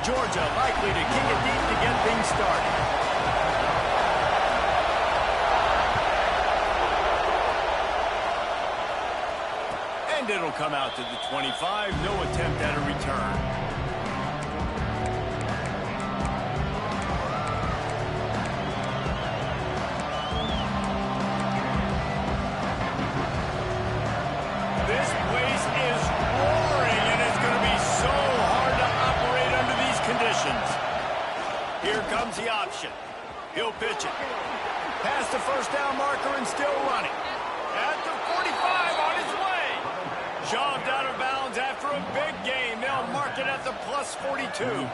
Georgia likely to kick it deep to get things started. And it'll come out to the 25. No attempt at a return. This place is roaring, and it's going to be so hard to operate under these conditions. Here comes the option. He'll pitch it. Past the first down marker and still running. At the 45 on his way. Shoved out of bounds after a big game. They'll mark it at the plus 42.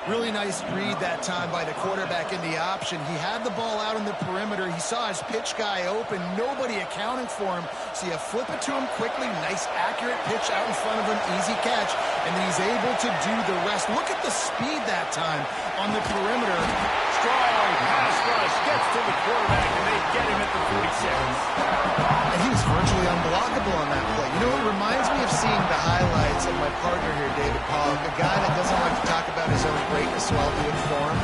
Really nice read that time by the quarterback in the option. He had the ball out on the perimeter. He saw his pitch guy open. Nobody accounting for him. So you flip it to him quickly. Nice, accurate pitch out in front of him. Easy catch. And then he's able to do the rest. Look at the speed that time on the perimeter. Strong pass rush gets to the quarterback, and they get him at the 46. And he was virtually unblockable on that play. You know, it reminds me of seeing the highlights of my partner here, David Pollock, a guy that doesn't like to talk about his own greatness, so I'll do it for him.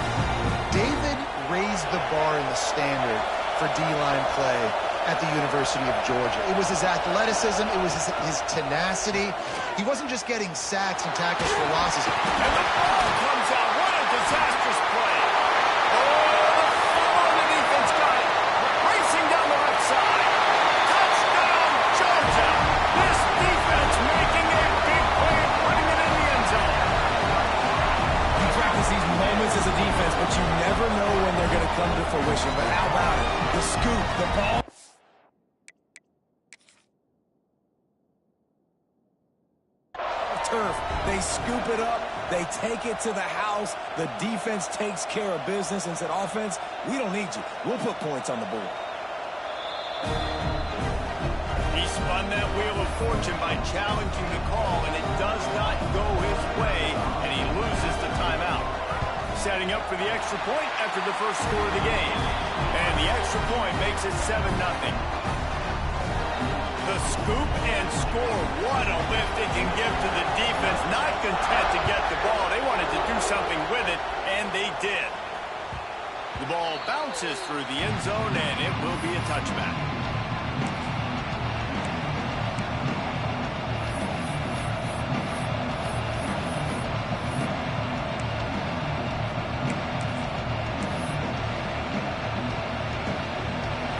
David raised the bar in the standard for D-line play at the University of Georgia. It was his athleticism. It was his tenacity. He wasn't just getting sacks and tackles for losses. And the ball comes out. What a disastrous play. Oh, the fumble on the defense got it. Racing down the left side. Touchdown, Georgia. This defense making a big play and putting it in the end zone. You practice these moments as a defense, but you never know when they're going to come to fruition. But how about it? The scoop, the ball. Turf. They scoop it up. They take it to the house. The defense takes care of business and said, offense, we don't need you. We'll put points on the board. He spun that wheel of fortune by challenging the call, and it does not go his way, and he loses the timeout. Setting up for the extra point after the first score of the game. And the extra point makes it 7-0. The scoop and score. What a lift it can give to the defense. Not content to get the ball. They wanted to do something with it, and they did. The ball bounces through the end zone, and it will be a touchback.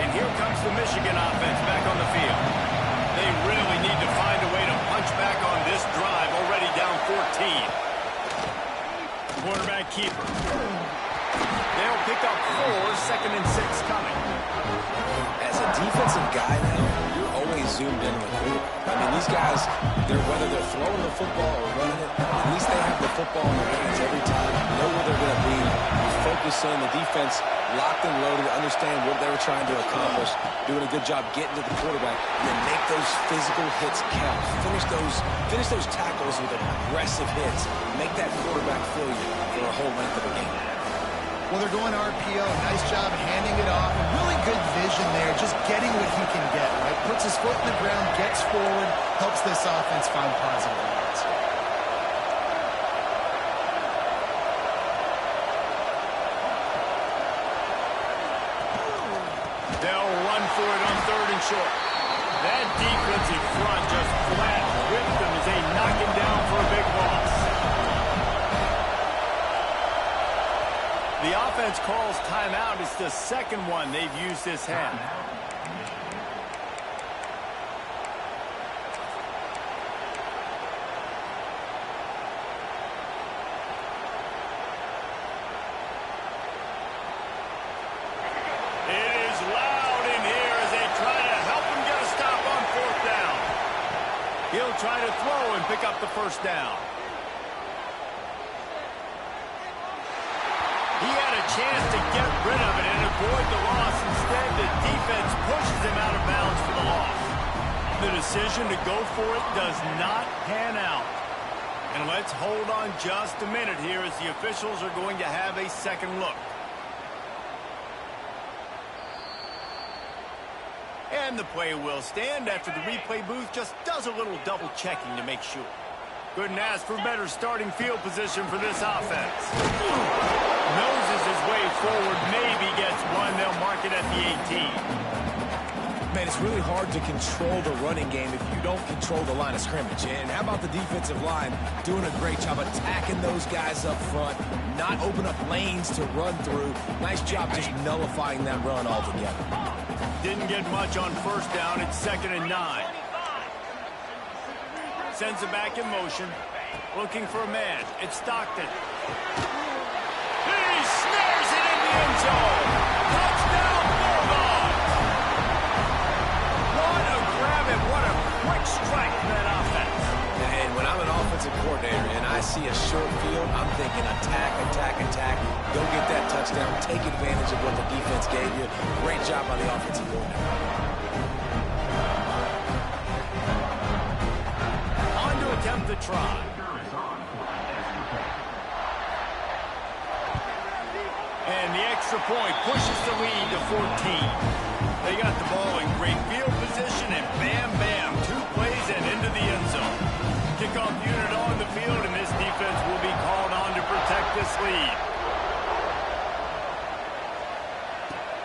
And here comes the Michigan offense back on the field. They really need to find a way to punch back on this drive, already down 14. Quarterback keeper. They'll pick up 4, 2nd and 6 coming. As a defensive guy now, you're always zoomed in on the quarterback. I mean, these guys, whether they're throwing the football or running it, at least they have the football in their hands every time. You know where they're going to be. You focus in. The defense locked and loaded, understand what they were trying to accomplish, doing a good job getting to the quarterback, and then make those physical hits count. Finish those tackles with aggressive hits. Make that quarterback feel you for a whole length of a game. Well, they're going RPO. Nice job handing it off. Really good vision there, just getting what he can get, right? Puts his foot in the ground, gets forward, helps this offense find positive lines. They'll run for it on 3rd and short. That defensive front just flat whipped them as they knock him down for a big loss. The offense calls timeout. It's the second one they've used this half. It is loud in here as they try to help him get a stop on 4th down. He'll try to throw and pick up the first down. He had a chance to get rid of it and avoid the loss. Instead, the defense pushes him out of bounds for the loss. The decision to go for it does not pan out. And let's hold on just a minute here as the officials are going to have a second look. And the play will stand after the replay booth just does a little double checking to make sure. Couldn't ask for better starting field position for this offense. Noses his way forward, maybe gets one. They'll mark it at the 18. Man, it's really hard to control the running game if you don't control the line of scrimmage. And how about the defensive line doing a great job attacking those guys up front, not open up lanes to run through. Nice job just nullifying that run altogether. Didn't get much on first down. It's 2nd and 9. Sends it back in motion. Looking for a man. It's Stockton. He snares it in the end zone. Touchdown, Bulldogs. What a grab and what a quick strike for that offense. And when I'm an offensive coordinator and I see a short field, I'm thinking attack, attack, attack. Go get that touchdown. Take advantage of what the defense gave you. Great job by the offensive coordinator. Attempt to try. And the extra point pushes the lead to 14. They got the ball in great field position, and bam, bam, 2 plays and into the end zone. Kickoff unit on the field, and this defense will be called on to protect this lead.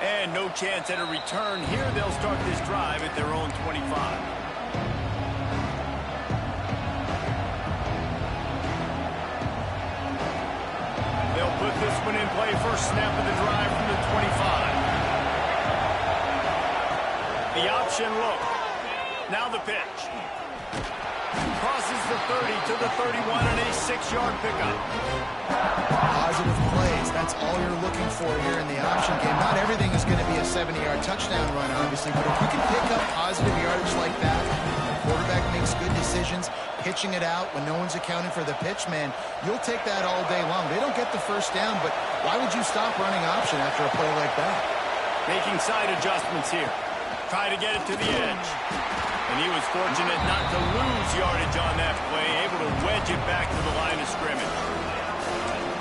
And no chance at a return here. They'll start this drive at their own 25. Put this one in play. First snap of the drive from the 25. The option look. Now the pitch. Crosses the 30 to the 31 and a 6-yard pickup. Positive plays. That's all you're looking for here in the option game. Not everything is going to be a 70-yard touchdown run, obviously, but if you can pick up positive yardage like that, the quarterback makes good decisions, pitching it out when no one's accounting for the pitch, man, you'll take that all day long. They don't get the first down, but why would you stop running option after a play like that? Making side adjustments here. Try to get it to the edge. And he was fortunate not to lose yardage on that play, able to wedge it back to the line of scrimmage.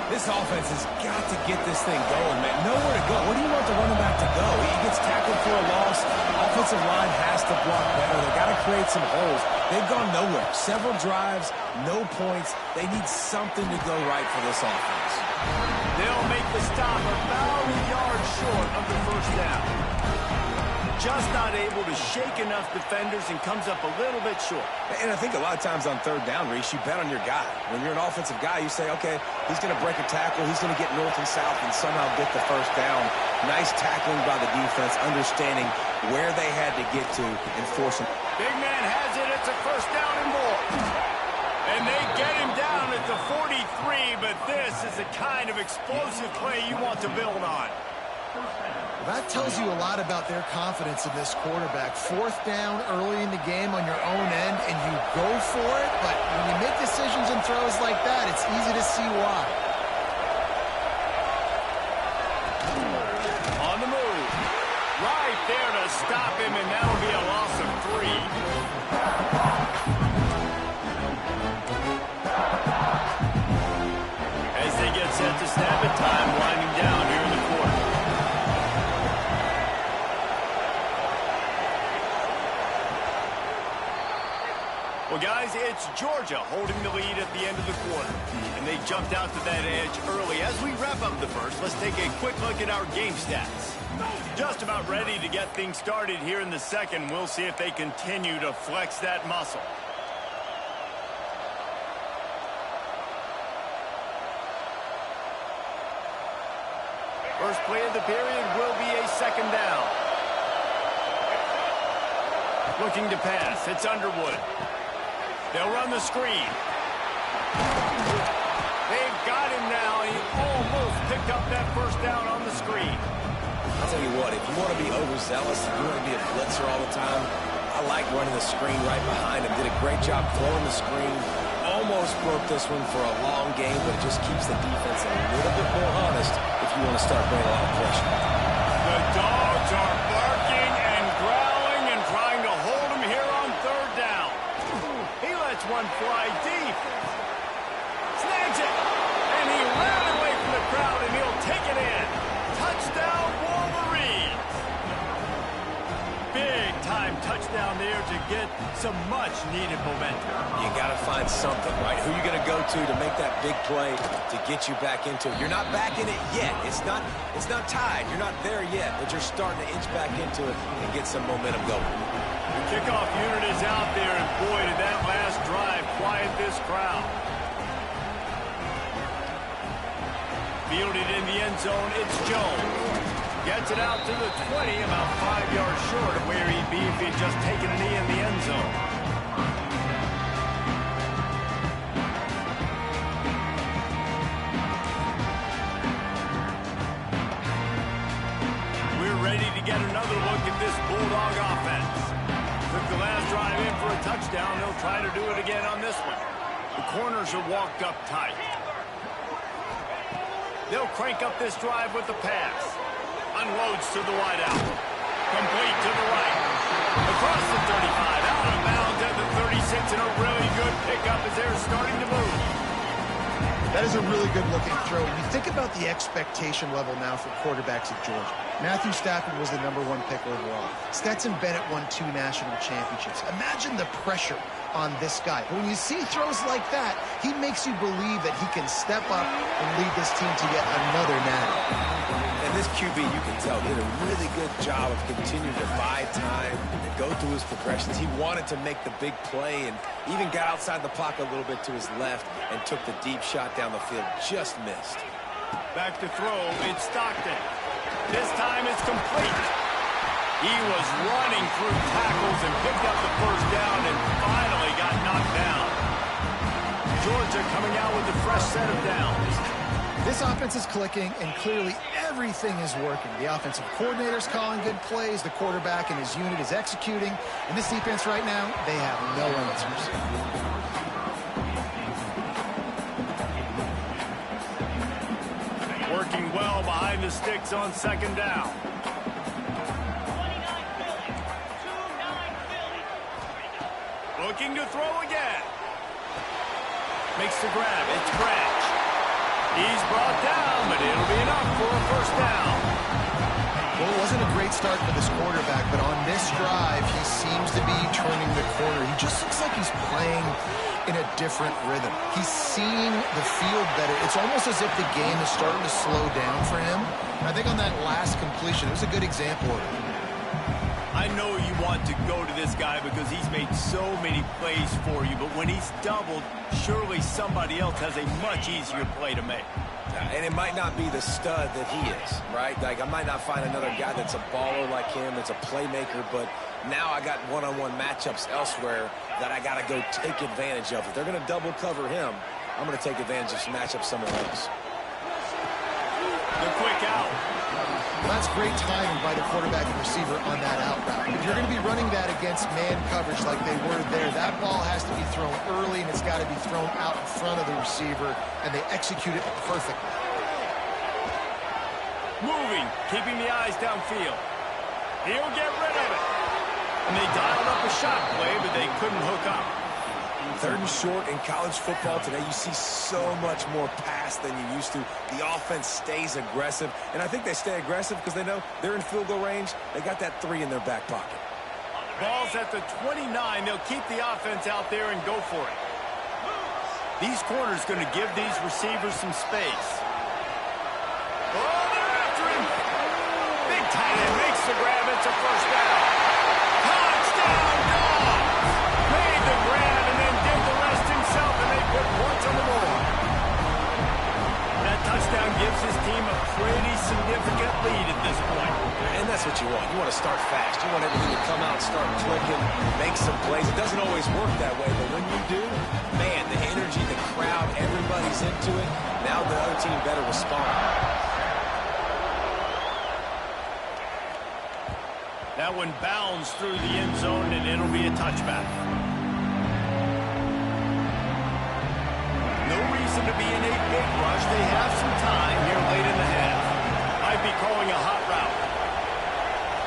This offense has got to get this thing going, man. Nowhere to go. Where do you want the running back to go? He gets tackled for a loss. Offensive line has to block better. They've got to create some holes. They've gone nowhere. Several drives, no points. They need something to go right for this offense. They'll make the stop about a yard short of the first down. Just not able to shake enough defenders and comes up a little bit short. And I think a lot of times on third down, Reese, you bet on your guy. When you're an offensive guy, you say, okay, he's going to break a tackle, he's going to get north and south and somehow get the first down. Nice tackling by the defense, understanding where they had to get to and force him. Big man has it. It's a first down and more. And they get him down at the 43, but this is the kind of explosive play you want to build on. That tells you a lot about their confidence in this quarterback. 4th down early in the game on your own end, and you go for it, but when you make decisions and throws like that, it's easy to see why. On the move. Right there to stop him, and that'll be a loss of 3. As they get set to snap it, time winding down here in the quarter. Well, guys, it's Georgia holding the lead at the end of the quarter. And they jumped out to that edge early. As we wrap up the first, let's take a quick look at our game stats. Just about ready to get things started here in the second. We'll see if they continue to flex that muscle. First play of the period will be a 2nd down. Looking to pass. It's Underwood. They'll run the screen. They've got him now. He almost picked up that first down on the screen. I'll tell you what, if you want to be overzealous, if you want to be a blitzer all the time, I like running the screen right behind him. Did a great job throwing the screen. Almost broke this one for a long game, but it just keeps the defense a little bit more honest if you want to start bringing a lot of pressure. The dogs are barking and growling and trying to hold him here on 3rd down. He lets one fly deep. Snags it. And he ran away from the crowd, and he'll take it in. Touchdown, Wolverines. Big-time touchdown there to get some much-needed momentum. You got to find something, right? Who are you going to go to make that big play to get you back into it? You're not back in it yet. It's not tied. You're not there yet, but you're starting to inch back into it and get some momentum going. The kickoff unit is out there, and boy, did that last drive quiet this crowd. Fielded in the end zone, it's Jones. Gets it out to the 20, about 5 yards short of where he'd be if he'd just taken a knee in the end zone. We're ready to get another look at this Bulldog offense. Took the last drive in for a touchdown. They'll try to do it again on this one. The corners are walked up tight. They'll crank up this drive with the pass. Unloads to the wideout. Complete to the right. Across the 35. Out of bounds at the 36. And a really good pickup as they're starting to move. That is a really good-looking throw. When you think about the expectation level now for quarterbacks at Georgia, Matthew Stafford was the #1 pick overall. Stetson Bennett won 2 national championships. Imagine the pressure on this guy. But when you see throws like that, he makes you believe that he can step up and lead this team to yet another natty. And this QB, you can tell, did a really good job of continuing to buy time, go through his progressions. He wanted to make the big play and even got outside the pocket a little bit to his left and took the deep shot down the field. Just missed. Back to throw, it's Stockton. This time it's complete. He was running through tackles and picked up the first down and finally got knocked down. Georgia coming out with a fresh set of downs. This offense is clicking, and clearly everything is working. The offensive coordinator's calling good plays, the quarterback and his unit is executing, and this defense right now, they have no answers. Working well behind the sticks on second down. Looking to throw again. Makes the grab, it's Branch. He's brought down, but it'll be enough for a first down. Well, it wasn't a great start for this quarterback, but on this drive, he seems to be turning the corner. He just looks like he's playing in a different rhythm. He's seeing the field better. It's almost as if the game is starting to slow down for him. And I think on that last completion, it was a good example of it. I know you want to go to this guy because he's made so many plays for you, but when he's doubled, surely somebody else has a much easier play to make. And it might not be the stud that he is, right? Like, I might not find another guy that's a baller like him, that's a playmaker, but now I got one-on-one matchups elsewhere that I got to go take advantage of. If they're going to double cover him, I'm going to take advantage of some matchups somewhere else. The quick out. Well, that's great timing by the quarterback and receiver on that out route. If you're going to be running that against man coverage like they were there, that ball has to be thrown early, and it's got to be thrown out in front of the receiver, and they execute it perfectly. Moving, keeping the eyes downfield. He'll get rid of it. And they dialed up a shot play, but they couldn't hook up. 3rd and short in college football today. You see so much more pass than you used to. The offense stays aggressive, and I think they stay aggressive because they know they're in field goal range. They got that 3 in their back pocket. Ball's at the 29. They'll keep the offense out there and go for it. These corners going to give these receivers some space. Oh, they're after him. Big tight end makes the grab. It's a first down. Touchdown, Dogs! Made the grab and then did the rest himself, and they put points on the board. That touchdown gives his team a pretty significant lead at this point. And that's what you want. You want to start fast. You want everything to come out, start clicking, make some plays. It doesn't always work that way, but when you do, man, the energy, the crowd, everybody's into it. Now the other team better respond. That one bounds through the end zone, and it'll be a touchback. No reason to be in a big rush. They have some time here late in the half. Might be calling a hot route.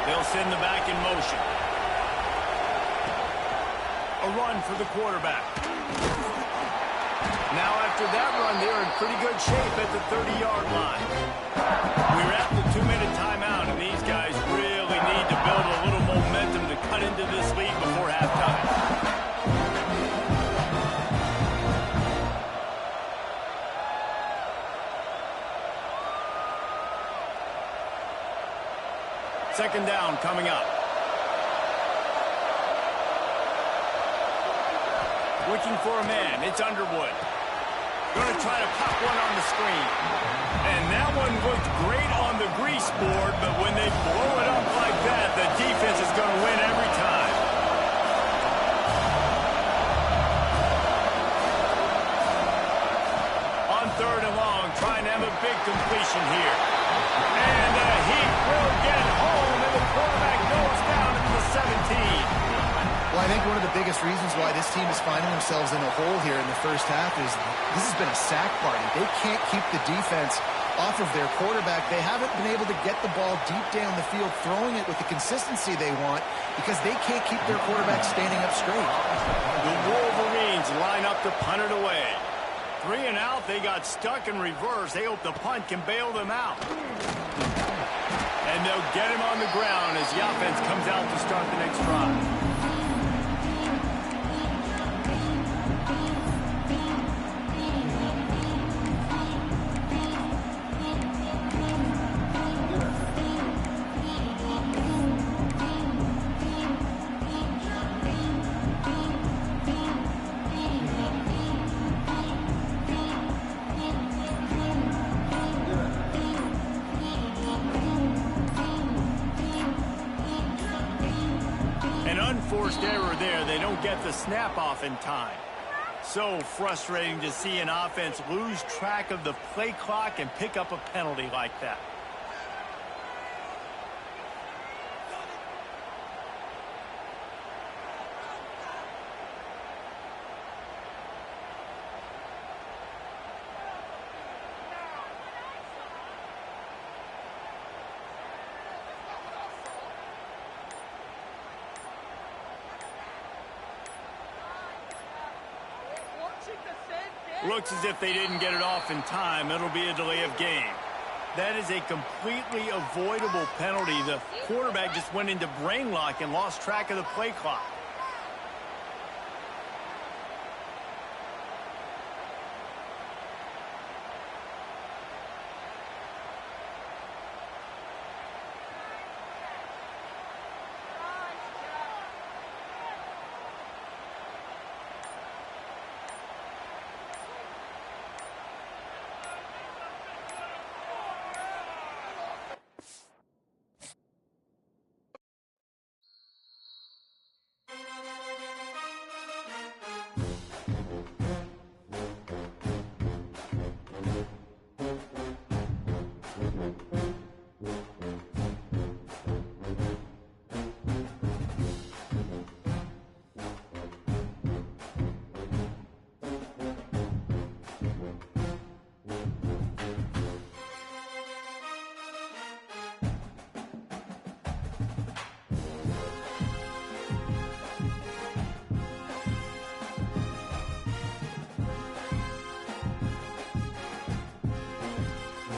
They'll send the back in motion. A run for the quarterback. Now after that run, they're in pretty good shape at the 30-yard line. We're at the 2-minute timeout, and these guys really need to build a little momentum to cut into this lead before halftime. Second down coming up. Looking for a man. It's Underwood. Going to try to pop one on the screen. And that one looked great on the grease board, but when they blow it up like that, the defense is going to win every time. On third and long, trying to have a big completion here. And he will get home, and the quarterback goes down into the 17. Well, I think one of the biggest reasons why this team is finding themselves in a hole here in the first half is this has been a sack party. They can't keep the defense off of their quarterback. They haven't been able to get the ball deep down the field, throwing it with the consistency they want because they can't keep their quarterback standing up straight. The Wolverines line up to punt it away. 3 and out, they got stuck in reverse. They hope the punt can bail them out. And they'll get him on the ground as the offense comes out to start the next drive. Forced error there. They don't get the snap off in time. So frustrating to see an offense lose track of the play clock and pick up a penalty like that. Looks as if they didn't get it off in time. It'll be a delay of game. That is a completely avoidable penalty. The quarterback just went into brain lock and lost track of the play clock.